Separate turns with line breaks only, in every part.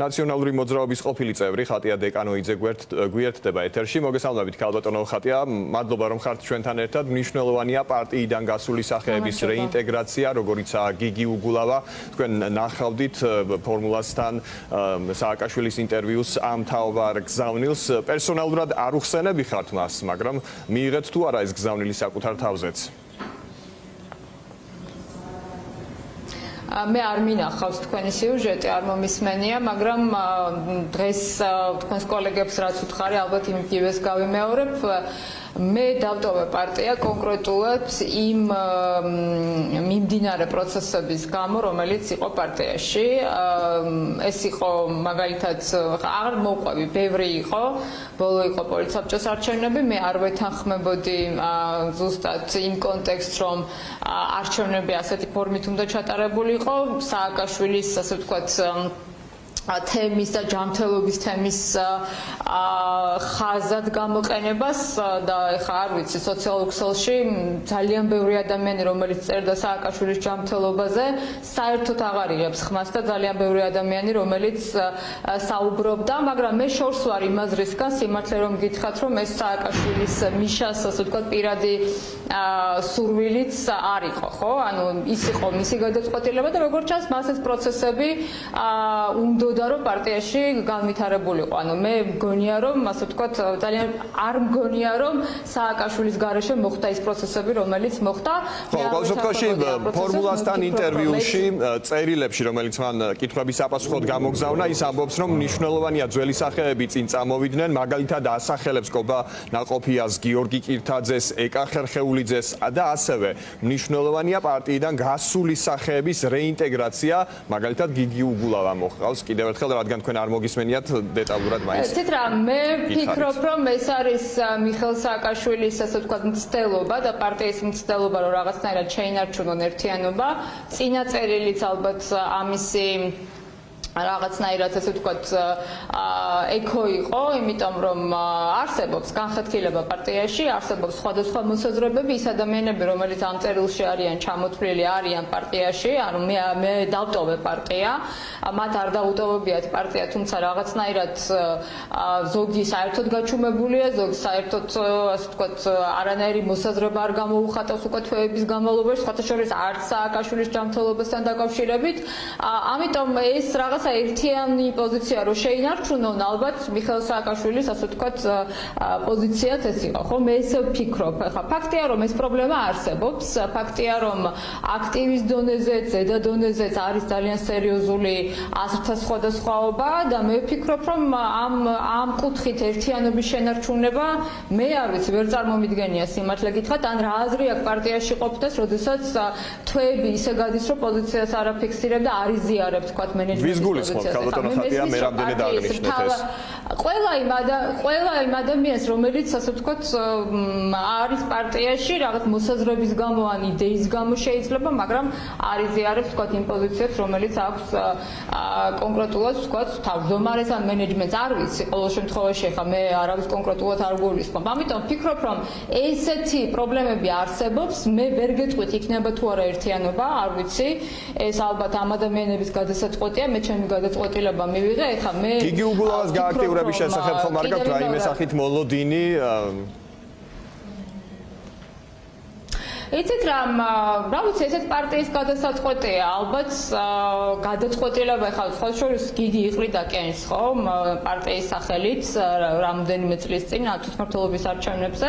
ნაციონალური მოძრაობის ყოფილი წევრი ხატია დეკანოიძე გვერდდება ეთერში. მოგესალმებით ქალბატონო ხატია, მადლობა რომ ხართ ჩვენთან ერთად. მნიშვნელოვანია პარტიიდან გასული სახეების რეინტეგრაცია, როგორიცაა გიგი უგულავა. თქვენ ნახავდით ფორმულასთან სააკაშვილის ინტერვიუს ამ თაობარ გზავნილს. პერსონალურად არ უხსენები ხართ მას, მაგრამ მიიღეთ თუ არა ეს გზავნილი საკუთარ თავზეც?
მე არ მინახავს თქვენი სიუჟეტი, არ მომისმენია, მაგრამ დღეს თქვენს კოლეგებს რაც უთხარი, ალბათ იმის გავიმეორებ. მე დავტოვე პარტია კონკრეტულად იმ მიმდინარე პროცესების გამო, რომელიც იყო პარტიაში. ეს იყო მაგალითად არ მოყვები, ბევრი იყო, ბოლო იყო პოლიცსაბჭოს არჩევნები, მე არ ვეთანხმებოდი ზუსტად იმ კონტექსტს, რომ არჩევნები ასეთი ფორმით უნდა ჩატარებულიყო, სააკაშვილის, ასე ვთქვათ, თემის და ჯანმრთელობის თემის ხაზად გამოყენებას და ეხლა არ ვიცი სოციალურ ქსელში ძალიან ბევრი ადამიანი რომელიც წერდა სააკაშვილის ჯანმრთელობაზე საერთოდ აღარ იღებს ხმას და ძალიან ბევრი ადამიანი რომელიც საუბრობდა, მაგრამ მე შორს ვარ იმ აზრისგან, სიმართლე რომ გითხრათ, რომ ეს სააკაშვილის მიშას, ასე ვთქვათ, პირადი სურვილიც არ იყო, ხო? ანუ ის იყო მისი გადაწყვეტილება და როგორც ჩანს, მას ეს პროცესები უნდა რომ პარტიაში განვითარებულიყო. ანუ მე მგონია რომ, ასე ვთქვათ, ძალიან არ მგონია რომ სააკაშვილის გარეშე მოხდა ის პროცესები, რომელიც მოხდა.
ხო, ბავშვობაში ფორმულასთან ინტერვიუში, წერილებში, რომელიც მან კითხვების საპასუხოდ გამოგზავნა, ის ამბობს, რომ მნიშვნელოვანია ძველი სახეები წინ წამოვიდნენ, მაგალითად ასახელებს კობა ნაყოფიას, გიორგი კირთაძეს, ეკა ხერხეულიძეს და ასევე მნიშვნელოვანია პარტიიდან გასული სახეების რეინტეგრაცია, მაგალითად გიგი უგულავა მოხდა. კიდევ ერთხელ, რადგან თქვენ არ მოგისმენიათ დეტალურად მაინც.
ესეთ რა, მე ვფიქრობ, რომ ეს არის მიხეილ სააკაშვილის, ასე ვთქვათ, მცდელობა და პარტიის მცდელობა, რომ რაღაცნაირად შეინარჩუნონ ერთიანობა. წინა წერილიც ალბათ ამისი რაღაცნაირად, ასე ვთქვათ, ეკო იყო, იმიტომ რომ არსებობს განხეთქილება პარტიაში, არსებობს სხვადასხვა მოსაზრებები, ის ადამიანები, რომელიც ამ წერილში არიან ჩამოთვლილი, არიან პარტიაში, ანუ მე დავტოვე პარტია, მათ არ დაუტოვებიათ პარტია, თუმცა რაღაცნაირად ზოგი საერთოდ გაჩუმებულია, ზოგი საერთოდ, ასე ვთქვათ, არანაირი მოსაზრება არ გამოუხატავს უკვე თვეების განმავლობაში, სხვათა შორის არც სააკაშვილის ჯანმრთელობასთან დაკავშირებით. ამიტომ ეს რაღაცა ერთიანი პოზიცია რო შეინარჩუნონ, ალბათ მიხეილ სააკაშვილის, ასე ვთქვათ, პოზიციაც ეს იყო, ხო? მე ესე ვფიქრობ. ხა ფაქტია, რომ ეს პრობლემა არსებობს, ფაქტია, რომ აქტივის დონეზე, ზედა დონეზეც არის ძალიან სერიოზული აზრთა სხვადასხვაობა და მე ვფიქრობ, რომ ამ კუთხით ერთიანობის შენარჩუნება მე არ ვიცი, ვერ წარმომიდგენია სიმართლე გითხრათ, ან რა აზრი აქვს პარტიაში ყოფნას, როდესაც თვეები ისე გადის, რომ პოზიციას არ აფიქსირებდა, არ იზიარებს, თქვათ, მენეჯმენტის
ქალბატონო ხატია, მე რამდენად აღნიშნეთ ეს.
ყველა იმ ადამიანს, რომელიც, ასე ვთქვათ, არის პარტიაში, რაღაც მოსაზრების გამო ან იდეის გამო შეიძლება, მაგრამ არ იზიარებს, ვთქვათ, იმ პოზიციებს, რომელიც აქვს კონკრეტულად, ვთქვათ, თავმჯდომარეს ან მენეჯმენტს, არ ვიცი, ყოველ შემთხვევაში, ხა მე არავის კონკრეტულად არ გულისხმობ. ამიტომ ვფიქრობ, რომ ესეთი პრობლემები არსებობს, მე ვერ გეტყვით, იქნება თუ არა ერთიანობა, არ ვიცი, ეს ალბათ ამ ადამიანების გადასაწყვეტია, მე ჩემი გადაწყვეტილება მივიღე, ეხლა მე
გიგი უგულავას გააქტიურების შესახებ ხომ არ გაქვთ რაიმე სახით მოლოდინი?
იცით რა, რა ვიცი, ესეთ პარტიის გადასაწყვეტია, ალბათ გადაწყვეტილება ხა სხვა შორის გიგი იყრიდა კენს, ხო, პარტიის სახელით რამდენიმე წლის წინ თვითმმართველობის არჩევნებზე.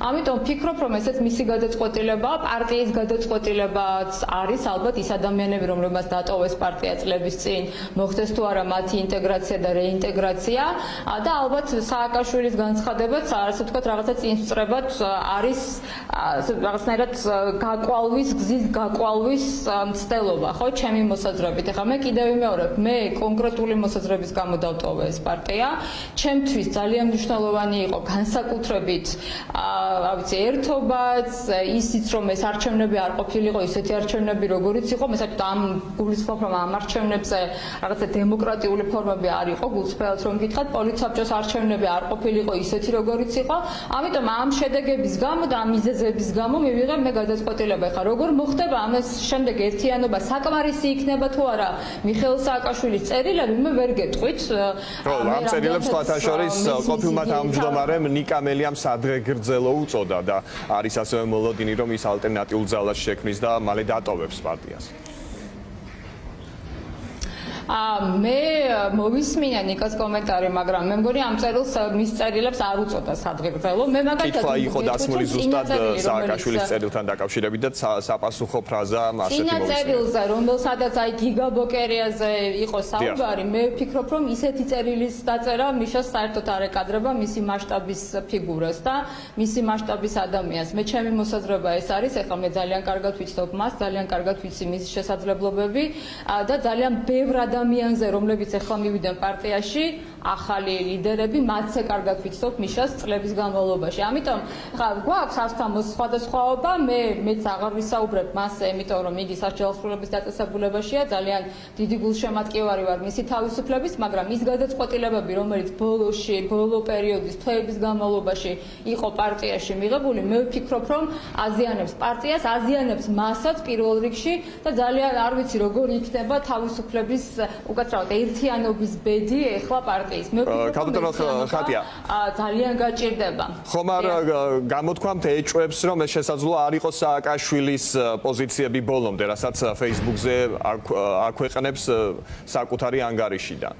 ამიტომ ვფიქრობ, რომ ესეც მისი გადაწყვეტილებაა, პარტიის გადაწყვეტილებაც არის, ალბათ ის ადამიანები, რომლებმაც დატოვეს პარტია წლების წინ, მოხდეს თუ არა მათი ინტეგრაცია და რეინტეგრაცია და ალბათ სააკაშვილის განცხადებაც, ასე ვთქვათ, რაღაცა წინსწრებად არის რაღაცნაირად გაკვალვის, გზის გაკვალვის მცდელობა, ხო, ჩემი მოსაზრებით. ეხლა მე კიდევ ვიმეორებ, მე კონკრეტული მოსაზრების გამო დავტოვე ეს პარტია. ჩემთვის ძალიან მნიშვნელოვანი იყო განსაკუთრებით, რა ვიცი, ერთობაც, ისიც რომ ეს არჩევნები არ ყოფილიყო ისეთი არჩევნები, როგორიც იყო, მე საერთოდ ამ გულისხმობ, რომ ამ არჩევნებზე რაღაცა დემოკრატიული ფორმები არ იყო, გულწრფელად რომ გითხრათ, პოლიცსაბჭოს არჩევნები არ ყოფილიყო ისეთი, როგორიც იყო. ამიტომ ამ შედეგების გამო და ამ მიზეზების გამო მივიღე მე გადაწყვეტილება. ეხლა როგორ მოხდება ამას შემდეგ ერთიანობა, საკმარისი იქნება თუ არა მიხეილ სააკაშვილის წერილები, მე ვერ გეტყვით.
ამ წერილებს სხვათა შორის ყოფილმა თავმჯდომარემ ნიკა მელიამ სადღე გრძელო უწოდა და არის ასევე მოლოდინი, რომ ის ალტერნატიულ ძალას შექმნის და მალე დატოვებს პარტიას.
მე მოვისმინა ნიკას კომენტარი, მაგრამ მე მგონი ამ წერილს მის წერილებს არ უწოდა სადღეგრძელო. მე მაგალითად
კითხვა იყო დასმული ზუსტად სააკაშვილის წერილთან დაკავშირებით და საპასუხო ფრაზა ასეთი
წინა
მოვისმინა.
წერილზე, რომელსაც აი გიგაბოკერიაზე იყო საუბარი, მე ვფიქრობ, რომ ისეთი წერილის დაწერა მიშას საერთოდ არ ეკადრება მისი მასშტაბის ფიგურას და მისი მასშტაბის ადამიანს. მე ჩემი მოსაზრება ეს არის, ეხლა მე ძალიან კარგად ვიცნობ მას, ძალიან კარგად ვიცი მის შესაძლებლობები და ძალიან ბევრ ადამიანზე, რომლებიც ახლა მივიდნენ პარტიაში, ახალი ლიდერები, მათზე კარგად ვიცნობ მიშას წლების განმავლობაში. ამიტომ ხა გვაქვს ასთამოს სხვადასხვაობა, მეც აღარ ვისაუბრებ მასზე, იმიტომ რომ იგი სასჯელოსნურობის დაწესებულებაშია, ძალიან დიდი გულშემატკივარი ვარ მისი თავისუფლების, მაგრამ ის გადაწყვეტილებები, რომელიც ბოლო პერიოდის თვეების განმავლობაში იყო პარტიაში მიღებული, მე ვფიქრობ, რომ აზიანებს პარტიას, აზიანებს მასაც პირველ რიგში და ძალიან არ ვიცი როგორ იქნება თავისუფლების უკაცრავად ერთიანობის ბედი ეხლა პარტიის. მე ვფიქრობ, ძალიან გაჭირდება.
ხომ არ გამოთქვამთ ეჭვებს, რომ ეს შესაძლოა არ იყოს სააკაშვილის პოზიციები ბოლომდე, რასაც Facebook-ზე აქვეყნებს საკუთარი ანგარიშიდან.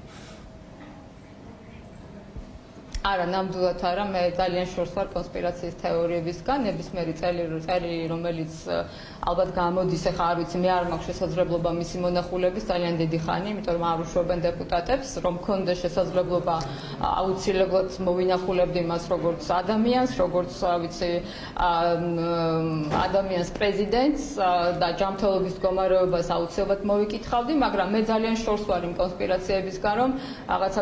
არა, ნამდვილად არა, მე ძალიან შორს ვარ კონსპირაციის თეორიებისგან, ნებისმიერი წერილი, რომელიც ალბათ გამოდის, ეხლა არ ვიცი, მე არ მაქვს შესაძლებლობა მისი მონახულების ძალიან დიდი ხანი, იმიტომ რომ არ უშვებენ დეპუტატებს, რომ მქონდეს შესაძლებლობა აუცილებლად მოვინახულებდი მას როგორც ადამიანს, როგორც ვიცი, ადამიანს პრეზიდენტს და ჯანმრთელობის მდგომარეობას აუცილებლად მოვიკითხავდი, მაგრამ მე ძალიან შორს ვარ იმ კონსპირაციებისგან, რომ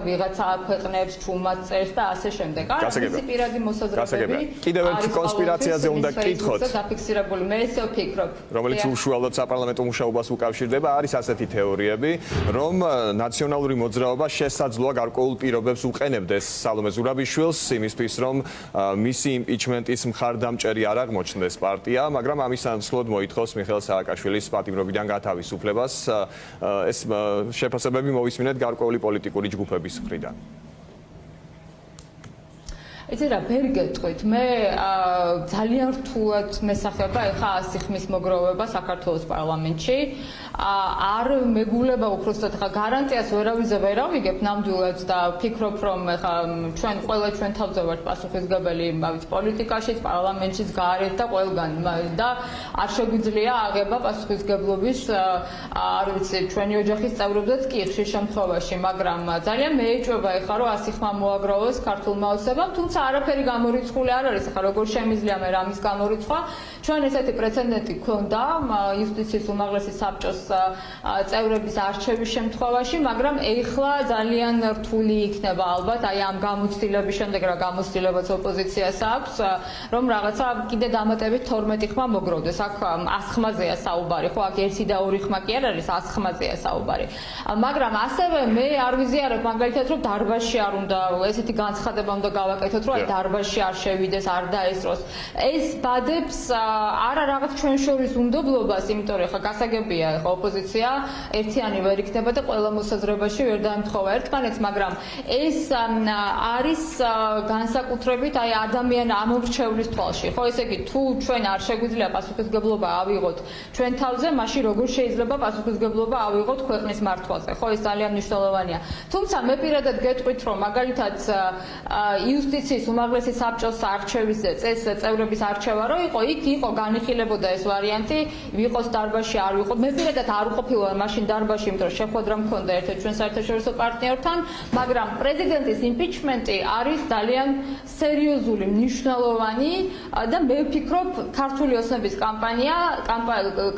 ვიღაცა აქვეყნებს, ჩუმად წერს და ასე შემდეგ. არა, მისი პირადი მოსაზრებები.
კიდევ ერთ კონსპირაციაზე უნდა გკითხოთ.
დაფიქსირებული, მე ესე ვფიქრობ.
რომელიც უშუალოდ საპარლამენტო მუშაობას უკავშირდება, არის ასეთი თეორიები, რომ ნაციონალური მოძრაობა შესაძლოა გარკვეულ პირობებს უყენებდეს სალომე ზურაბიშვილს იმისთვის, რომ მისი იმპიჩმენტის მხარდამჭერი არ აღმოჩნდეს პარტია, მაგრამ ამის ანაცვლოდ მოითხოვს მიხეილ სააკაშვილის პატიმრობიდან გათავისუფლებას. ეს შეფასებები მოვისმინეთ გარკვეული პოლიტიკური ჯგუფების მხრიდან.
იცი რა, ვერ გეტყვით, მე ძალიან რთულად მესახება ეხა ასიხმის მოგროვება საქართველოს პარლამენტში. არ მეგულება უბრალოდ ეხა გარანტიას ვერავიზე ვერ ავიგებ ნამდვილად და ვფიქრობ, რომ ეხა ჩვენ თავზე ვართ პასუხისმგებელი იმავით პოლიტიკაშიც, პარლამენტშიც, გარეთ და ყველგან და არ შეგვიძლია აღება პასუხისმგებლობის, არ ვიცი, ჩვენი ოჯახის წევრებზეც კი ხშირ შემთხვევაში, მაგრამ ძალიან მეეჭვება ეხა რომ ასიხმა მოაგროვოს ქართულმა ოცნებამ, თუმცა არაფერი გამორიცხული არ არის, ახლა როგორ შემიძლია მე რამის გამორიცხვა. ჩვენ ესეთი პრეცედენტი გქონდა იუსტიციის უმაღლესი საბჭოს წევრების არჩევის შემთხვევაში, მაგრამ ეხლა ძალიან რთული იქნება ალბათ აი ამ გამოცდილების შემდეგ, რა გამოცდილებაც ოპოზიციას აქვს, რომ რაღაცა კიდე დამატებით 12 ხმა მოგროვდეს. აქ 100 ხმაზეა საუბარი, ხო, აქ 1 და 2 ხმა კი არ არის, 100 ხმაზეა საუბარი. მაგრამ ასევე მე არ ვიზიარებ მაგალითად, რომ დარბაზში არ უნდა ესეთი განცხადება უნდა გავაკეთოთ, რომ დარბაზში არ შევიდეს, არ დაესწროს. ეს ბადებს არა რაღაც ჩვენ შორის უნდობლობას, იმიტომ რომ ხა გასაგებია, ხა ოპოზიცია ერთიანი ვერ იქნება და ყველა მოსაზრებაში ვერ დაემთხოვა ერთმანეთს, მაგრამ ეს არის განსაკუთრებით აი ადამიან ამორჩევლის თვალში. ხო, ესე იგი, თუ ჩვენ არ შეგვიძლია პასუხისმგებლობა ავიღოთ ჩვენ თავზე, მაშინ როგორ შეიძლება პასუხისმგებლობა ავიღოთ ქვეყნის მართვაზე? ხო, ეს ძალიან მნიშვნელოვანია. თუმცა მე პირადად გეტყვით, რომ მაგალითად იუსტიციის უმაღლესი საბჭოს არჩევის წევრების არჩევა რო იყო, იქ იყო განიხილებოდა ეს ვარიანტი, ვიყოს დარბაზში, არ ვიყო. მე პირადად არ ვყოფილვარ მაშინ დარბაზში, იმიტომ რომ შეხვედრა მქონდა ერთ-ერთ ჩვენ საერთაშორისო პარტნიორთან, მაგრამ პრეზიდენტის იმპიჩმენტი არის ძალიან სერიოზული, მნიშვნელოვანი და მე ვფიქრობ, ქართული ოცნების კამპანია,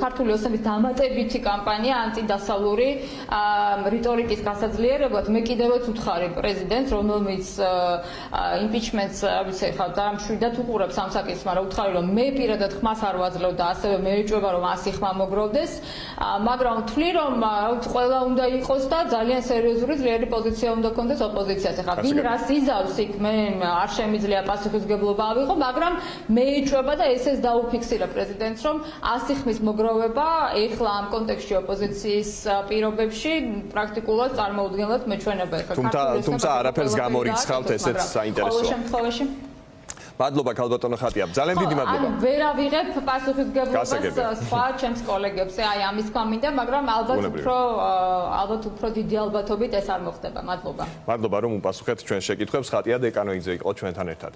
ქართული ოცნების დამატებითი კამპანია ანტიდასავლური რიტორიკის გასაძლიერებლად, მე კიდევაც ვუთხარი პრეზიდენტს, რომელმიც იმიჩმენტს, ვიცი ხა და მშვიდად უყურებს ამ საკითხს, მაგრამ უთხარი რომ მე პირადად ხმას არ ვაძლევ და ასევე მე ვიჭვება რომ ასი ხმა მოგროვდეს, მაგრამ ვთვლი რომ ყველა უნდა იყოს და ძალიან სერიოზული ძლიერი პოზიცია უნდა კონდეს ოპოზიციას. ხა ვინ რას იზავს იქ მე არ შემიძლია პასუხისმგებლობა ავიღო, მაგრამ მე ვიჭვება და ესეც დაუფიქსირა პრეზიდენტს რომ ასი ხმის მოგროვება ეხლა ამ კონტექსტში ოპოზიციის პირობებში პრაქტიკულად წარმოუდგენლად მეჩვენება ეხლა
თუმცა არაფერს გამორიცხავთ, ესეც საინტერესოა.
ყოველ შემთხვევაში
მადლობა ქალბატონო ხატია. ძალიან დიდი მადლობა.
ან ვერ ავიღებ პასუხისმგებლობას სხვა ჩემს კოლეგებს. აი ამის თქმა მინდა, მაგრამ ალბათ უფრო დიდი ალბათობით ეს არ მოხდება. მადლობა.
მადლობა რომ უპასუხეთ ჩვენ შეკითხვებს. ხატია დეკანოიძე იყო ჩვენთან ერთად.